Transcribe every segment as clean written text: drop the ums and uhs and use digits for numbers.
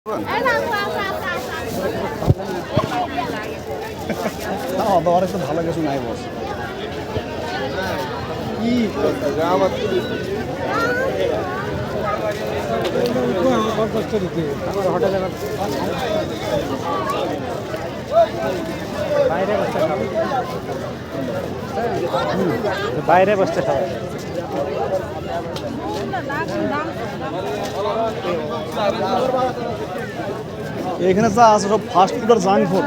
আর একটু ভালো কিছু নাই বস কি বাইরে বসতে খাবে এখানে যা আছে সব ফাস্ট ফুড আর জাঙ্ক ফুড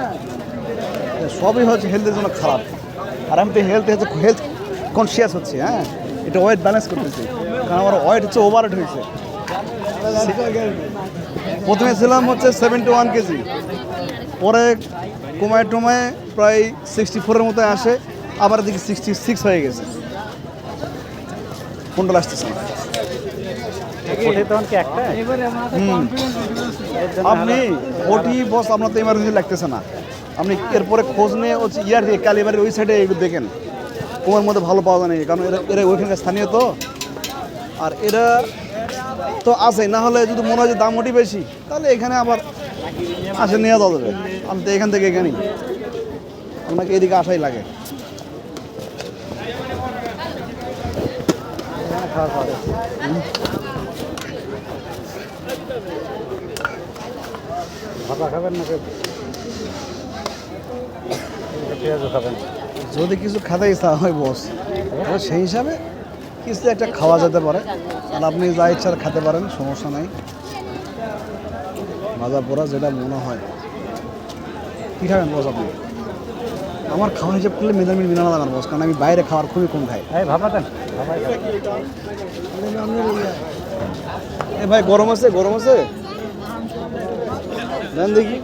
সবই হচ্ছে হেলথের জন্য খারাপ। আর আমি তো হেলথ কনসিয়াস হচ্ছে, হ্যাঁ এটা ওয়েট ব্যালেন্স করতেছি, কারণ আমার ওয়েট হচ্ছে ওভার ওয়েট হয়েছে। প্রথমে ছিলাম হচ্ছে 71 কেজি, পরে কমায় টমায় প্রায় 64-এর মতো আসে, আবার দিকে 66 হয়ে গেছে। কোনটা আসতেছে না আপনি ওটি বস, আপনার তো ইমার্জেন্সি লাগতেছে না। আপনি এরপরে খোঁজ নিয়ে হচ্ছে ইয়ার দিয়ে কালীবাড়ির ওই সাইডে একটু দেখেন, কোমের মধ্যে ভালো পাওয়া যায় না, কারণ এরা ওইখানকার স্থানীয় তো। আর এরা তো আছে, না হলে যদি মনে হয় যে দাম ওটি বেশি, তাহলে এখানে আবার আসে নিয়ে যাওয়া যাবে। আমি তো এখান থেকে এখানেই, আপনাকে এদিকে আসাই লাগে। ভাপা খাবেন নাকি পেঁয়াজও খাবেন? যদি কিছু খেতে ইচ্ছা হয় বস, সেই হিসাবে কিছু একটা খাওয়া যেতে পারে। আর আপনি যা ইচ্ছা খেতে পারেন, সমস্যা নাই। ভাজা পোড়া যেটা মনে হয়। কী খাবেন বস আপনি? আমার খাওয়া হিসাব করলে মেজারমেন্ট মিলানো লাগান বস, কারণ আমি বাইরে খাওয়ার খুবই কম খাই। ভাপা দেন। এ ভাই গরম আছে, গরম আছে দেন দেখি।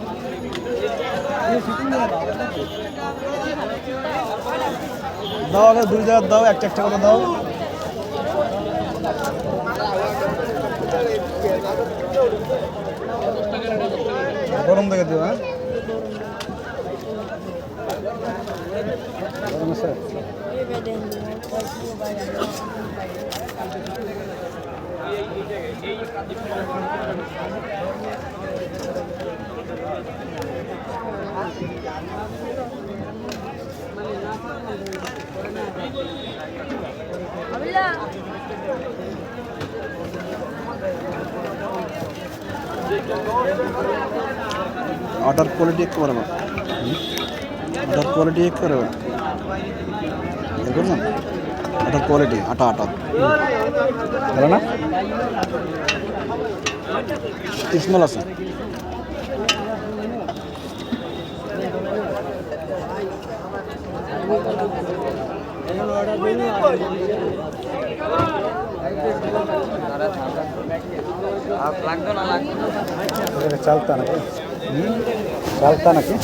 দাও আগে 2 জায়গা দাও, একটা করে দাও। গরম দেখে দিও। হ্যাঁ গরম আছে। আটার কোয়ালিটি একটু বরাবর, আটার কোয়ালিটি একটু বরাবর দেখুন না, আটার কোয়ালিটি আটা ভালো না, স্মেল আছে। চালতা নাকি? চালতা নাকি?